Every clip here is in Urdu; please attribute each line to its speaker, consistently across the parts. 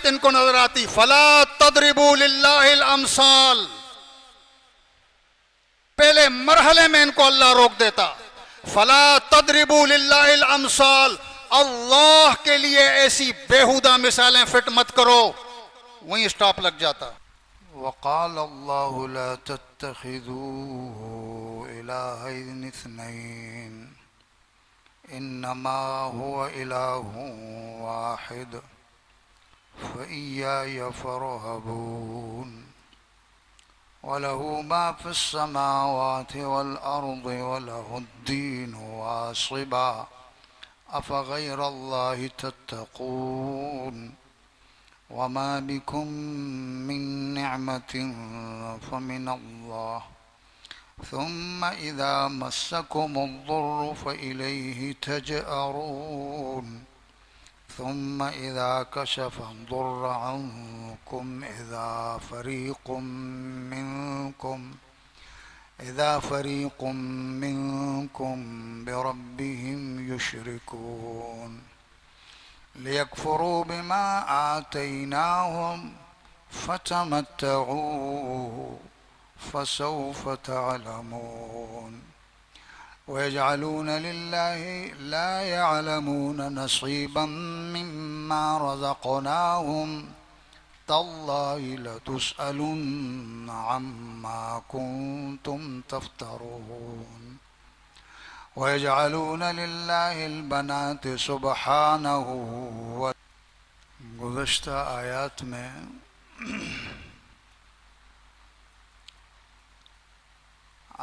Speaker 1: آیت ان کو نظر آتی، فلا تضربوا للہ الامثال، پہلے مرحلے میں ان کو اللہ روک دیتا، فلا تضربوا للہ الامثال، اللہ کے لیے ایسی بیہودہ مثالیں فٹ مت کرو، وہیں سٹاپ لگ جاتا۔
Speaker 2: وقال الله لا تتخذوا إلهين اثنين إنما هو إله واحد فإياي فارهبون وله ما في السماوات والأرض وله الدين واصبا أفغير الله تتقون وما بكم من نعمة فمن الله ثم إذا مسكم الضر فإليه تجأرون ثم إذا كشف الضر عنكم إذا فريق منكم بربهم يشركون ليكفروا بما آتيناهم فتمتعوا فسوف تعلمون ويجعلون لله لا يعلمون نصيبا مما رزقناهم تالله لتسألن عما كنتم تفترون ويجعلون لله البنات سبحانه گزشتہ آیات میں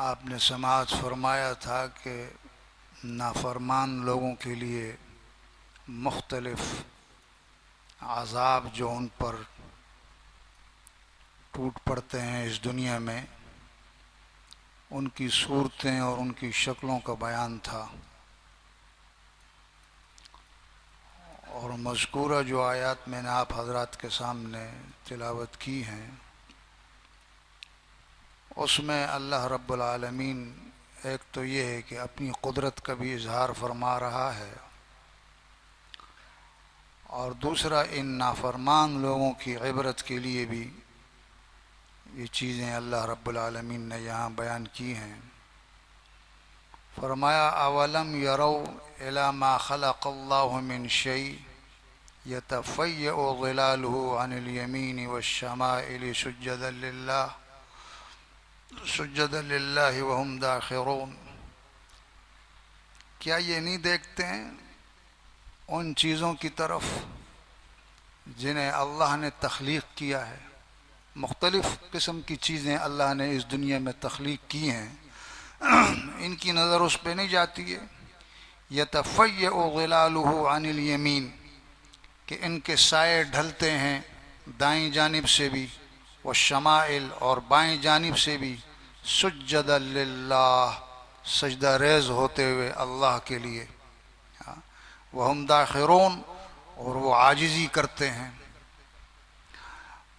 Speaker 2: آپ نے سماعت فرمایا تھا کہ نافرمان لوگوں کے لیے مختلف عذاب جو ان پر ٹوٹ پڑتے ہیں اس دنیا میں، ان کی صورتیں اور ان کی شکلوں کا بیان تھا، اور مذکورہ جو آیات میں نے آپ حضرات کے سامنے تلاوت کی ہیں اس میں اللہ رب العالمین ایک تو یہ ہے کہ اپنی قدرت کا بھی اظہار فرما رہا ہے، اور دوسرا ان نافرمان لوگوں کی عبرت کے لیے بھی یہ چیزیں اللہ رب العالمین نے یہاں بیان کی ہیں۔ فرمایا اولم یروا الی ما خلق اللہ من شیء یتفیأ ظلالہ عن الیمین والشمائل سجدا للہ وہم داخرون، کیا یہ نہیں دیکھتے ہیں ان چیزوں کی طرف جنہیں اللہ نے تخلیق کیا ہے؟ مختلف قسم کی چیزیں اللہ نے اس دنیا میں تخلیق کی ہیں، ان کی نظر اس پہ نہیں جاتی ہے۔ یتفیأ ظلالہ عن الیمین، کہ ان کے سائے ڈھلتے ہیں دائیں جانب سے بھی، والشمائل اور بائیں جانب سے بھی، سجدا للہ سجدہ ریز ہوتے ہوئے اللہ کے لیے، وہم داخرون اور وہ عاجزی کرتے ہیں۔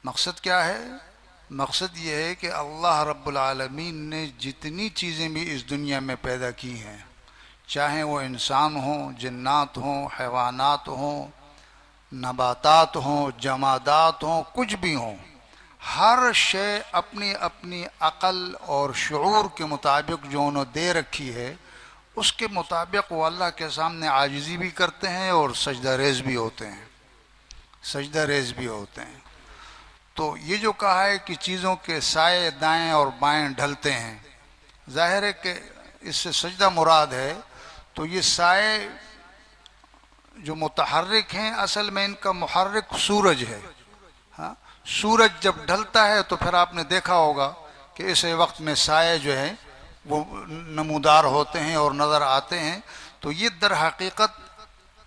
Speaker 2: مقصد کیا ہے؟ مقصد یہ ہے کہ اللہ رب العالمین نے جتنی چیزیں بھی اس دنیا میں پیدا کی ہیں، چاہے وہ انسان ہوں، جنات ہوں، حیوانات ہوں، نباتات ہوں، جمادات ہوں، کچھ بھی ہوں، ہر شے اپنی اپنی عقل اور شعور کے مطابق جو انہوں دے رکھی ہے اس کے مطابق وہ اللہ کے سامنے عاجزی بھی کرتے ہیں اور سجدہ ریز بھی ہوتے ہیں، سجدہ ریز بھی ہوتے ہیں۔ تو یہ جو کہا ہے کہ چیزوں کے سائے دائیں اور بائیں ڈھلتے ہیں، ظاہر ہے کہ اس سے سجدہ مراد ہے، تو یہ سائے جو متحرک ہیں اصل میں ان کا محرک سورج ہے۔ ہاں، سورج جب ڈھلتا ہے تو پھر آپ نے دیکھا ہوگا کہ اس وقت میں سائے جو ہیں وہ نمودار ہوتے ہیں اور نظر آتے ہیں، تو یہ در حقیقت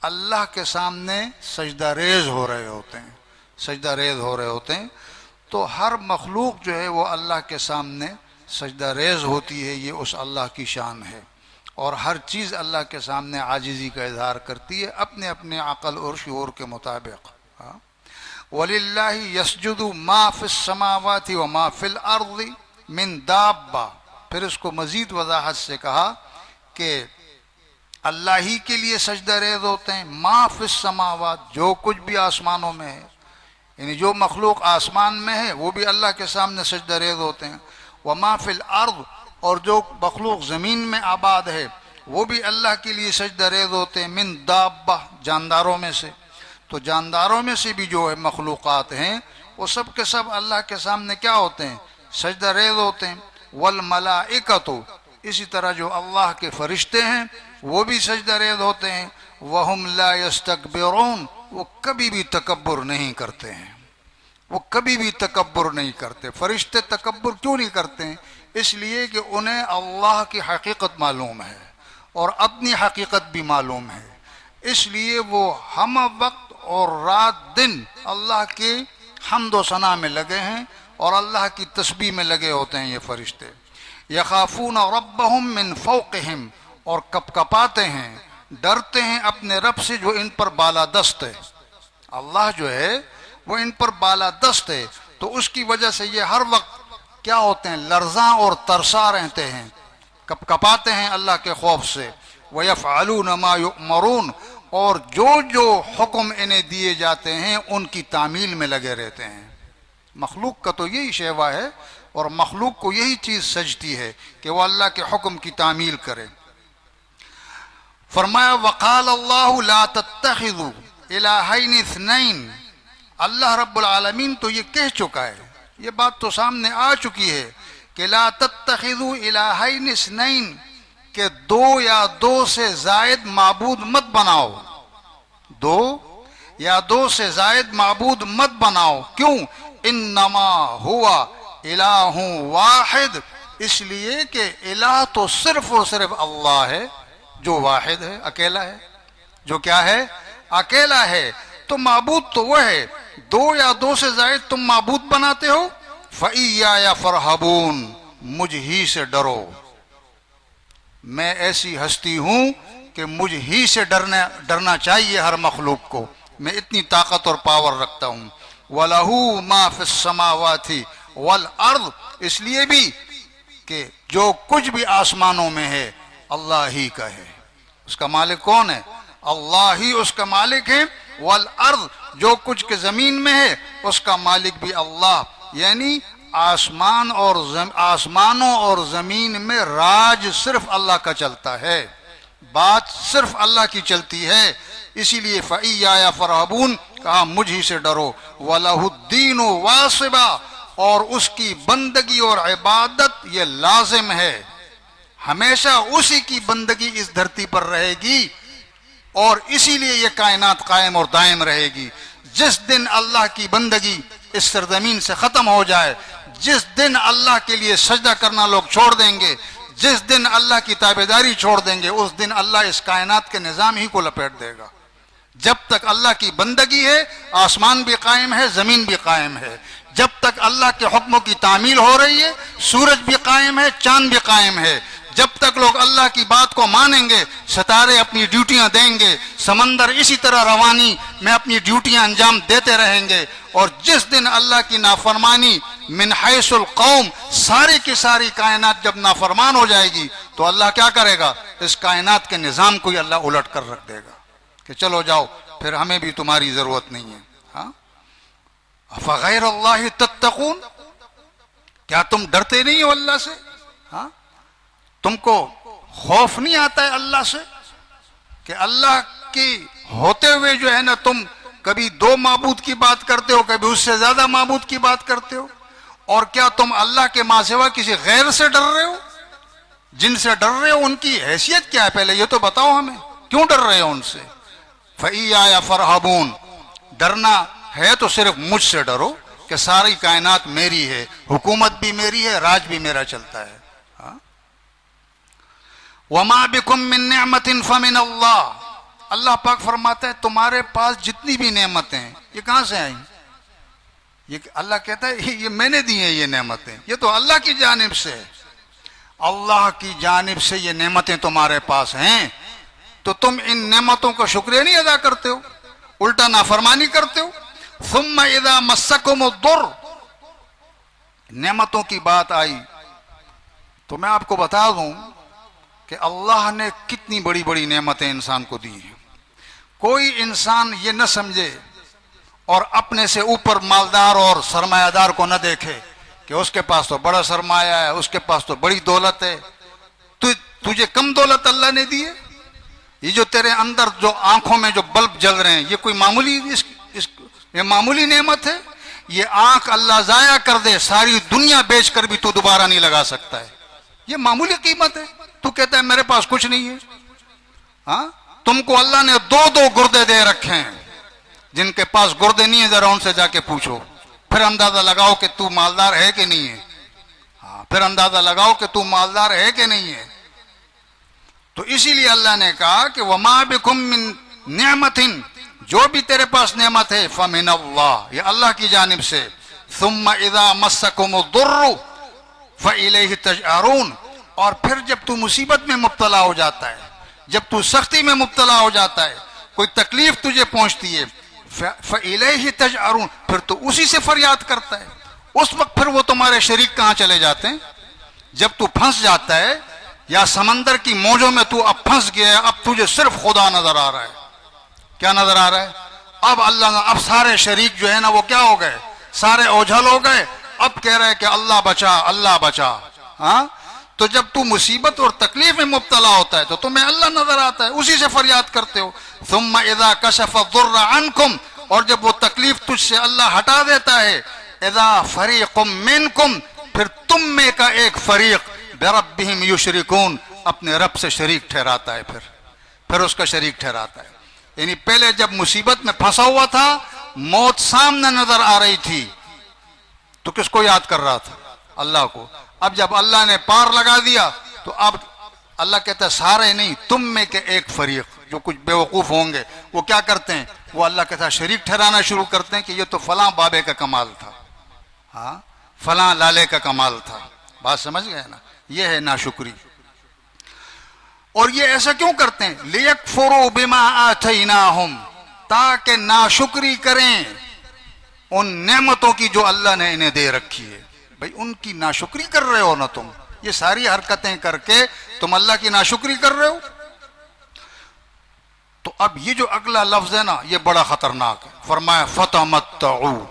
Speaker 2: اللہ کے سامنے سجدہ ریز ہو رہے ہوتے ہیں، سجدہ ریز ہو رہے ہوتے ہیں۔ تو ہر مخلوق جو ہے وہ اللہ کے سامنے سجدہ ریز ہوتی ہے، یہ اس اللہ کی شان ہے، اور ہر چیز اللہ کے سامنے عاجزی کا اظہار کرتی ہے اپنے اپنے عقل اور شعور کے مطابق۔ وَلِلَّهِ يَسْجُدُ مَا فِي السَّمَاوَاتِ وَمَا فِي الْأَرْضِ مِن دَابَّةٍ، پھر اس کو مزید وضاحت سے کہا کہ اللہ ہی کے لیے سجدہ ریز ہوتے ہیں، ما فی السماوات، جو کچھ بھی آسمانوں میں ہے، یعنی جو مخلوق آسمان میں ہے وہ بھی اللہ کے سامنے سجدہ ریز ہوتے ہیں. وما فی الارض، اور جو مخلوق زمین میں آباد ہے وہ بھی اللہ کے لیے سجدہ ریز ہوتے ہیں. من دابہ، جانداروں میں سے. تو جانداروں میں سے بھی جو ہے مخلوقات ہیں وہ سب کے سب اللہ کے سامنے کیا ہوتے ہیں؟ سجدہ ریز ہوتے ہیں. والملائکۃ، اسی طرح جو اللہ کے فرشتے ہیں وہ بھی سجدہ ریز ہوتے ہیں. وہم لا یستکبرون، وہ کبھی بھی تکبر نہیں کرتے ہیں. وہ کبھی بھی تکبر نہیں کرتے. فرشتے تکبر کیوں نہیں کرتے ہیں؟ اس لیے کہ انہیں اللہ کی حقیقت معلوم ہے اور اپنی حقیقت بھی معلوم ہے. اس لیے وہ ہم وقت اور رات دن اللہ کے حمد و ثنا میں لگے ہیں اور اللہ کی تسبیح میں لگے ہوتے ہیں یہ فرشتے. یخافون ربہم من فوقہم، اور کپکپاتے ہیں، ڈرتے ہیں اپنے رب سے جو ان پر بالادست ہے. اللہ جو ہے وہ ان پر بالادست ہے، تو اس کی وجہ سے یہ ہر وقت کیا ہوتے ہیں؟ لرزاں اور ترسا رہتے ہیں، کپکپاتے ہیں اللہ کے خوف سے. وَيَفْعَلُونَ مَا يُؤْمَرُونَ، اور جو حکم انہیں دیے جاتے ہیں ان کی تعمیل میں لگے رہتے ہیں. مخلوق کا تو یہی شیوا ہے اور مخلوق کو یہی چیز سجتی ہے کہ وہ اللہ کے حکم کی تعمیل کرے. فرمایا وقال اللہ لا تتخذوا الہین اثنین، اللہ رب العالمین تو یہ کہہ چکا ہے، یہ بات تو سامنے آ چکی ہے کہ لا تتخذوا الہین اثنین، کہ دو یا دو سے زائد معبود مت بناؤ. دو یا دو سے زائد معبود مت بناؤ. کیوں؟ انما ہوا الہ واحد، اس لیے کہ الہ تو صرف اور صرف اللہ ہے جو واحد ہے، اکیلا ہے، جو کیا ہے؟ اکیلا ہے. تو معبود تو وہ ہے. دو یا دو سے زائد تم معبود بناتے ہو. فَإِيَّايَ فَارْهَبُونَ، مجھ ہی سے ڈرو. میں ایسی ہستی ہوں کہ مجھ ہی سے ڈرنا چاہیے ہر مخلوق کو. میں اتنی طاقت اور پاور رکھتا ہوں. وَلَهُ مَا فِي السَّمَاوَاتِ وَالْأَرْضِ، اس لیے بھی کہ جو کچھ بھی آسمانوں میں ہے اللہ ہی کا ہے. اس کا مالک کون ہے؟ اللہ ہی اس کا مالک ہے. والارض، جو کچھ کے زمین میں ہے اس کا مالک بھی اللہ. یعنی آسمانوں اور زمین میں راج صرف اللہ کا چلتا ہے، بات صرف اللہ کی چلتی ہے. اسی لیے فَإِيَّايَ فَارْهَبُونَ، کہا مجھ ہی سے ڈرو. وَلَهُ الدِّينُ وَاصِبًا، اور اس کی بندگی اور عبادت یہ لازم ہے. ہمیشہ اسی کی بندگی اس دھرتی پر رہے گی اور اسی لیے یہ کائنات قائم اور دائم رہے گی. جس دن اللہ کی بندگی اس سرزمین سے ختم ہو جائے، جس دن اللہ کے لیے سجدہ کرنا لوگ چھوڑ دیں گے، جس دن اللہ کی تابعداری چھوڑ دیں گے، اس دن اللہ اس کائنات کے نظام ہی کو لپیٹ دے گا. جب تک اللہ کی بندگی ہے آسمان بھی قائم ہے، زمین بھی قائم ہے. جب تک اللہ کے حکموں کی تعمیل ہو رہی ہے سورج بھی قائم ہے، چاند بھی قائم ہے. جب تک لوگ اللہ کی بات کو مانیں گے ستارے اپنی ڈیوٹیاں دیں گے، سمندر اسی طرح روانی میں اپنی ڈیوٹیاں انجام دیتے رہیں گے. اور جس دن اللہ کی نافرمانی من حیث القوم، ساری کی ساری کائنات جب نافرمان ہو جائے گی تو اللہ کیا کرے گا؟ اس کائنات کے نظام کو ہی اللہ الٹ کر رکھ دے گا کہ چلو جاؤ، پھر ہمیں بھی تمہاری ضرورت نہیں ہے. ہاں، فغیر اللہ تتقون، کیا تم ڈرتے نہیں ہو اللہ سے؟ ہاں، تم کو خوف نہیں آتا ہے اللہ سے کہ اللہ کی ہوتے ہوئے جو ہے نا تم کبھی دو معبود کی بات کرتے ہو، کبھی اس سے زیادہ معبود کی بات کرتے ہو. اور کیا تم اللہ کے ماں سوا کسی غیر سے ڈر رہے ہو؟ جن سے ڈر رہے ہو ان کی حیثیت کیا ہے پہلے یہ تو بتاؤ ہمیں، کیوں ڈر رہے ہو ان سے؟ فَإِيَّايَ فَارْهَبُونَ، ڈرنا ہے تو صرف مجھ سے ڈرو کہ ساری کائنات میری ہے، حکومت بھی میری ہے، راج بھی میرا چلتا ہے. وَمَا بِكُم مِّن نِعْمَةٍ فَمِنَ اللَّهِ، اللہ پاک فرماتا ہے تمہارے پاس جتنی بھی نعمتیں ہیں یہ کہاں سے آئیں؟ یہ اللہ کہتا ہے یہ میں نے دی ہیں، یہ نعمتیں یہ تو اللہ کی جانب سے ہے. اللہ کی جانب سے یہ نعمتیں تمہارے پاس ہیں تو تم ان نعمتوں کا شکریہ نہیں ادا کرتے ہو، الٹا نافرمانی کرتے ہو. ثم اذا مسکم الضر، نعمتوں کی بات آئی تو میں آپ کو بتا دوں کہ اللہ نے کتنی بڑی بڑی نعمتیں انسان کو دی ہیں. کوئی انسان یہ نہ سمجھے اور اپنے سے اوپر مالدار اور سرمایہ دار کو نہ دیکھے کہ اس کے پاس تو بڑا سرمایہ ہے، اس کے پاس تو بڑی دولت ہے، تجھے کم دولت اللہ نے دی ہے؟ یہ جو تیرے اندر جو آنکھوں میں جو بلب جل رہے ہیں، یہ کوئی معمولی یہ معمولی نعمت ہے؟ یہ آنکھ اللہ ضائع کر دے، ساری دنیا بیچ کر بھی تو دوبارہ نہیں لگا سکتا ہے، یہ معمولی قیمت ہے۔ تو کہتا ہے میرے پاس کچھ نہیں ہے۔ ہاں، تم کو اللہ نے دو گردے دے رکھے ہیں، جن کے پاس گردے نہیں ہیں ذرا ان سے جا کے پوچھو، پھر اندازہ لگاؤ کہ تو مالدار ہے کہ نہیں ہے۔ ہاں، پھر اندازہ لگاؤ کہ تو مالدار ہے کہ نہیں ہے۔ تو اسی لیے اللہ نے کہا کہ وَمَا بِكُم مِّن نِعْمَةٍ، جو بھی تیرے پاس نعمت ہے فَمِنَ اللَّهِ، یہ اللہ کی جانب سے۔ ثُمَّ إِذَا مَسَّكُمُ الضُّرُّ فَإِلَيْهِ تَجْأَرُونَ، اور پھر جب تو مصیبت میں مبتلا ہو جاتا ہے، جب تو سختی میں مبتلا ہو جاتا ہے، کوئی تکلیف تجھے پہنچتی ہے، فَإِلَيْهِ تَجْأَرُونَ، پھر تو اسی سے فریاد کرتا ہے۔ اس وقت پھر وہ تمہارے شریک کہاں چلے جاتے ہیں؟ جب تو پھنس جاتا ہے یا سمندر کی موجوں میں تو اب پھنس گیا ہے، اب تجھے صرف خدا نظر آ رہا ہے۔ کیا نظر آ رہا ہے؟ اب اللہ، اب سارے شریک جو ہے نا وہ کیا ہو گئے؟ سارے اوجھل ہو گئے، اب کہہ رہے کہ اللہ بچا، اللہ بچا۔ ہاں، تو جب تو مصیبت اور تکلیف میں مبتلا ہوتا ہے تو تمہیں اللہ نظر آتا ہے، اسی سے فریاد کرتے ہو۔ ثم اذا کشف الضر عنکم، اور جب وہ تکلیف تجھ سے اللہ ہٹا دیتا ہے، اذا فریق منکم، پھر تم میں کا ایک فریق بربہم یشرکون، اپنے رب سے شریک ٹھہراتا ہے، پھر اس کا شریک ٹھہراتا ہے۔ یعنی پہلے جب مصیبت میں پھنسا ہوا تھا، موت سامنے نظر آ رہی تھی، تو کس کو یاد کر رہا تھا؟ اللہ کو۔ اب جب اللہ نے پار لگا دیا تو اب اللہ کہتا ہے سارے نہیں، تم میں کے ایک فریق جو کچھ بے وقوف ہوں گے وہ کیا کرتے ہیں؟ وہ اللہ کے ساتھ شریک ٹھہرانا شروع کرتے ہیں کہ یہ تو فلاں بابے کا کمال تھا، ہاں فلاں لالے کا کمال تھا۔ بات سمجھ گئے نا؟ یہ ہے ناشکری۔ اور یہ ایسا کیوں کرتے ہیں؟ لِيَكْفُرُوا بِمَا آتَيْنَاهُمْ، تاکہ ناشکری کریں ان نعمتوں کی جو اللہ نے انہیں دے رکھی ہے۔ بھئی ان کی ناشکری کر رہے ہو نا تم، یہ ساری حرکتیں کر کے تم اللہ کی ناشکری کر رہے ہو۔ تو اب یہ جو اگلا لفظ ہے نا یہ بڑا خطرناک ہے۔ فرمایا فَتَمَتَّعُوا،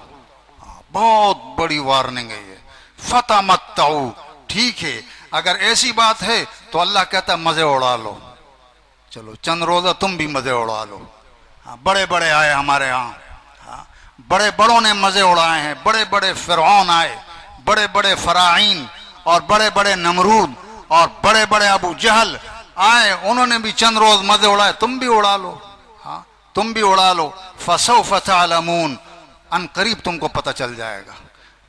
Speaker 2: بہت بڑی وارننگ ہے یہ۔ فَتَمَتَّعُوا، ٹھیک ہے اگر ایسی بات ہے تو اللہ کہتا ہے مزے اڑا لو، چلو چند روزہ تم بھی مزے اڑا لو۔ ہاں، بڑے بڑے آئے ہمارے ہاں، ہاں بڑے بڑوں نے مزے اڑائے ہیں، بڑے بڑے فرعون آئے، بڑے بڑے فراعین اور بڑے بڑے نمرود اور بڑے بڑے ابو جہل آئے، انہوں نے بھی چند روز مزے اڑائے، تم بھی اڑا لو، ہاں تم بھی اڑا لو۔ فَسَوْفَ تَعْلَمُونَ، ان قریب تم کو پتہ چل جائے گا،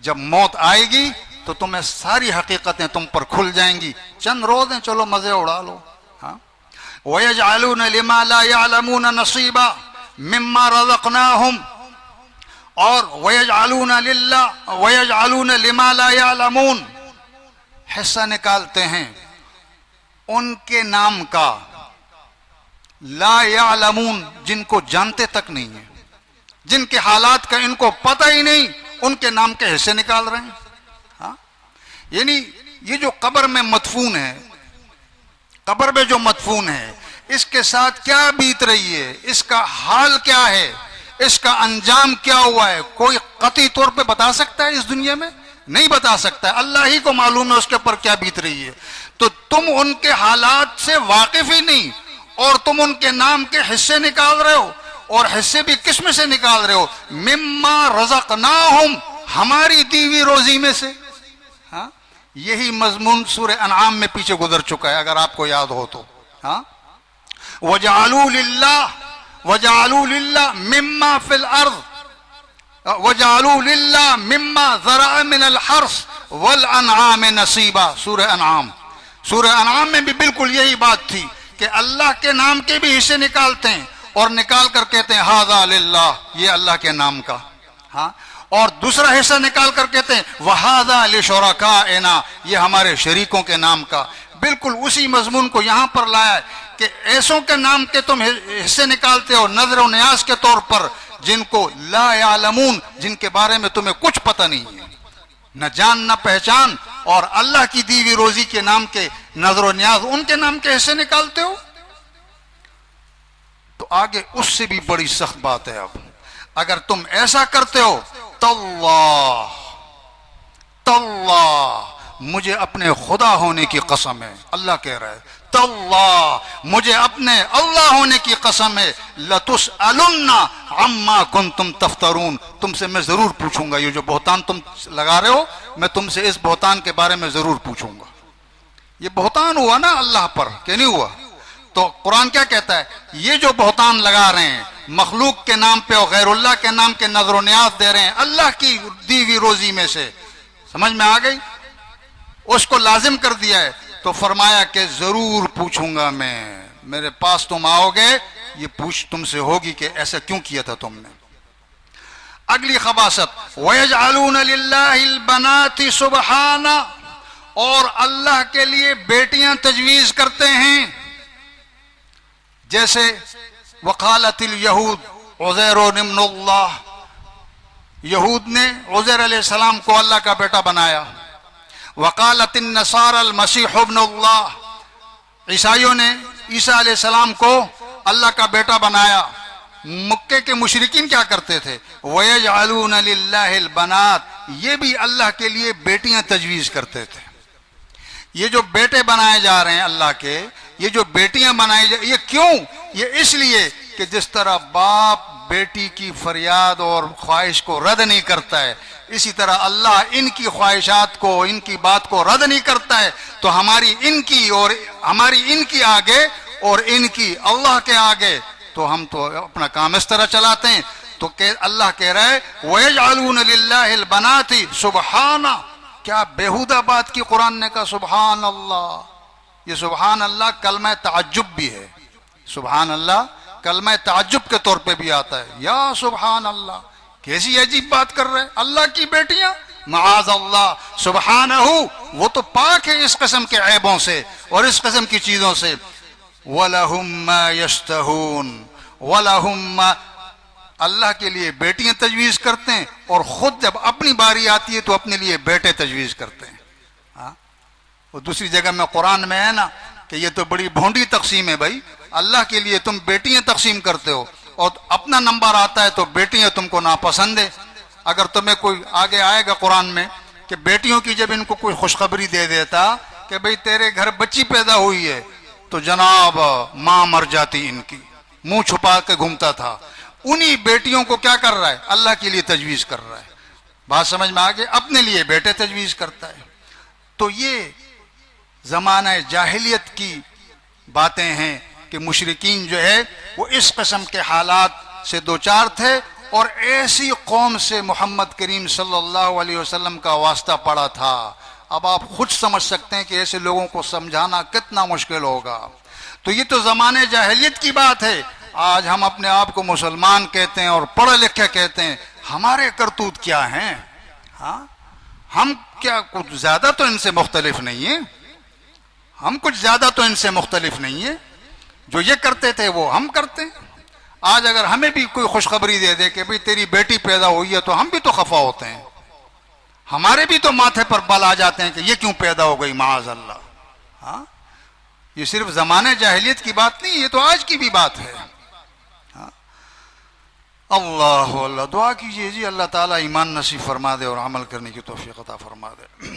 Speaker 2: جب موت آئے گی تو تمہیں ساری حقیقتیں تم پر کھل جائیں گی۔ چند روز ہیں، چلو مزے اڑا لو۔ ہاں، وَيَجْعَلُونَ لِمَا لَا يَعْلَمُونَ نَصِيبًا مِمَّا رَزَقْنَاهُمْ، اور وَيَجْعَلُونَ لِمَا لَا يَعْلَمُونَ، حصہ نکالتے ہیں ان کے نام کا، لا یعلمون، جن کو جانتے تک نہیں ہیں، جن کے حالات کا ان کو پتہ ہی نہیں، ان کے نام کے حصے نکال رہے ہیں۔ ہاں، یعنی یہ جو قبر میں مدفون ہے، قبر میں جو مدفون ہے، اس کے ساتھ کیا بیت رہی ہے، اس کا حال کیا ہے، اس کا انجام کیا ہوا ہے، کوئی قطعی طور پہ بتا سکتا ہے اس دنیا میں؟ نہیں بتا سکتا ہے، اللہ ہی کو معلوم ہے اس کے اوپر کیا بیت رہی ہے۔ تو تم ان کے حالات سے واقف ہی نہیں، اور تم ان کے نام کے حصے نکال رہے ہو، اور حصے بھی کس میں سے نکال رہے ہو؟ مما رزقناہم، ہماری دی ہوئی روزی میں سے۔ ہاں، یہی مضمون سورہ انعام میں پیچھے گزر چکا ہے اگر آپ کو یاد ہو تو۔ ہاں، وَجَعَلُوا لِلَّهِ مِمَّا فِي الْأَرْضِ وَجَعَلُوا لِلَّهِ مِمَّا ذَرَأَ مِنَ الْحَرْثِ وَالْأَنْعَامِ نَصِيبًا، سورہ انعام۔ سورہ انعام میں بھی بالکل یہی بات تھی کہ اللہ کے نام کے بھی حصے نکالتے ہیں اور نکال کر کہتے ہیں ھذا للہ، یہ اللہ کے نام کا۔ ہاں، اور دوسرا حصہ نکال کر کہتے ہیں وَھذا لِشُرَكَائِنَا، یہ ہمارے شریکوں کے نام کا۔ بالکل اسی مضمون کو یہاں پر لایا ہے کہ ایسوں کے نام کے تم حصے نکالتے ہو نظر و نیاز کے طور پر، جن کو لا یعلمون، جن کے بارے میں تمہیں کچھ پتہ نہیں ہے، نہ جان نہ پہچان، اور اللہ کی دی ہوئی روزی کے نام کے نظر و نیاز ان کے نام کے حصے نکالتے ہو۔ تو آگے اس سے بھی بڑی سخت بات ہے۔ اگر تم ایسا کرتے ہو تاللہ مجھے اپنے خدا ہونے کی قسم ہے، اللہ کہہ رہا ہے تاللہ مجھے اپنے اللہ ہونے کی قسم ہے، لَتُسْأَلُنَّ عَمَّا كُنْتُمْ تَفْتَرُونَ، تم سے میں ضرور پوچھوں گا، یہ جو بہتان تم لگا رہے ہو میں تم سے اس بہتان کے بارے میں ضرور پوچھوں گا۔ یہ بہتان ہوا نا اللہ پر کہ نہیں ہوا؟ تو قرآن کیا کہتا ہے؟ یہ جو بہتان لگا رہے ہیں مخلوق کے نام پہ اور غیر اللہ کے نام کے نذر و نیاز دے رہے ہیں اللہ کی دی ہوئی روزی میں سے، سمجھ میں آ گئی؟ اس کو لازم کر دیا ہے تو فرمایا کہ ضرور پوچھوں گا میں، میرے پاس تم آؤ گے یہ پوچھ تم سے ہوگی کہ ایسا کیوں کیا تھا تم نے۔ اگلی خباثت وَيَجْعَلُونَ لِلَّهِ الْبَنَاتِ سُبْحَانَ، اور اللہ کے لیے بیٹیاں تجویز کرتے ہیں، جیسے وقالت اليہود عزیر ابن اللہ، یہود نے عزیر علیہ السلام کو اللہ کا بیٹا بنایا، وقالت النصارى المسیح ابن اللہ، عیسائیوں نے عیسیٰ علیہ السلام کو اللہ کا بیٹا بنایا۔ مکے کے مشرکین کیا کرتے تھے؟ وَيَجْعَلُونَ لِلَّهِ الْبَنَاتِ، یہ بھی اللہ کے لیے بیٹیاں تجویز کرتے تھے۔ یہ جو بیٹے بنائے جا رہے ہیں اللہ کے، یہ جو بیٹیاں بنائی جا، یہ کیوں؟ یہ اس لیے کہ جس طرح باپ بیٹی کی فریاد اور خواہش کو رد نہیں کرتا ہے، اسی طرح اللہ ان کی خواہشات کو، ان کی بات کو رد نہیں کرتا ہے، تو ہماری ان کی اور ہماری ان کی آگے اور ان کی اللہ کے آگے تو ہم تو اپنا کام اس طرح چلاتے ہیں۔ تو کہ اللہ کہہ رہا ہے وَيَجْعَلُونَ لِلَّهِ الْبَنَاتِ سُبْحَانَ، کیا بیہودہ بات کی قرآن نے کہا سبحان اللہ۔ یہ سبحان اللہ کلمہ تعجب بھی ہے، سبحان اللہ کلمہ تعجب کے طور پہ بھی آتا ہے، یا سبحان اللہ، کیسی عجیب بات کر رہے اللہ کی بیٹیاں، معاذ اللہ سبحانہ، وہ تو پاک ہے اس قسم کے عیبوں سے اور اس قسم کی چیزوں سے۔ وَلَهُمْ مَا يَشْتَهُونَ، وَلَهُمْ مَا، اللہ کے لیے بیٹیاں تجویز کرتے ہیں اور خود جب اپنی باری آتی ہے تو اپنے لیے بیٹے تجویز کرتے ہیں۔ ہاں، وہ دوسری جگہ میں قرآن میں ہے نا کہ یہ تو بڑی بھونڈی تقسیم ہے بھائی، اللہ کے لیے تم بیٹیاں تقسیم کرتے ہو اور اپنا نمبر آتا ہے تو بیٹیاں تم کو ناپسند ہے۔ اگر تمہیں کوئی آگے آئے گا قرآن میں کہ بیٹیوں کی جب ان کو کوئی خوشخبری دے دیتا کہ بھئی تیرے گھر بچی پیدا ہوئی ہے، تو جناب ماں مر جاتی ان کی، منہ چھپا کے گھومتا تھا۔ انہی بیٹیوں کو کیا کر رہا ہے؟ اللہ کے لیے تجویز کر رہا ہے۔ بات سمجھ میں آگے؟ اپنے لیے بیٹے تجویز کرتا ہے۔ تو یہ زمانہ جاہلیت کی باتیں ہیں کہ مشرکین جو ہے وہ اس قسم کے حالات سے دوچار تھے اور ایسی قوم سے محمد کریم صلی اللہ علیہ وسلم کا واسطہ پڑا تھا۔ اب آپ خود سمجھ سکتے ہیں کہ ایسے لوگوں کو سمجھانا کتنا مشکل ہوگا۔ تو یہ تو زمانے جاہلیت کی بات ہے۔ آج ہم اپنے آپ کو مسلمان کہتے ہیں اور پڑھے لکھے کہتے ہیں، ہمارے کرتوت کیا ہیں؟ ہاں، ہم کیا کچھ زیادہ تو ان سے مختلف نہیں ہیں، ہم کچھ زیادہ تو ان سے مختلف نہیں ہیں، جو یہ کرتے تھے وہ ہم کرتے ہیں۔ آج اگر ہمیں بھی کوئی خوشخبری دے دے کہ بھئی تیری بیٹی پیدا ہوئی ہے تو ہم بھی تو خفا ہوتے ہیں، ہمارے بھی تو ماتھے پر بل آ جاتے ہیں کہ یہ کیوں پیدا ہو گئی معاذ اللہ۔ ہاں، یہ صرف زمانے جاہلیت کی بات نہیں، یہ تو آج کی بھی بات ہے۔ اللہ اللہ، دعا کیجئے جی اللہ تعالیٰ ایمان نصیب فرما دے اور عمل کرنے کی توفیق عطا فرما دے۔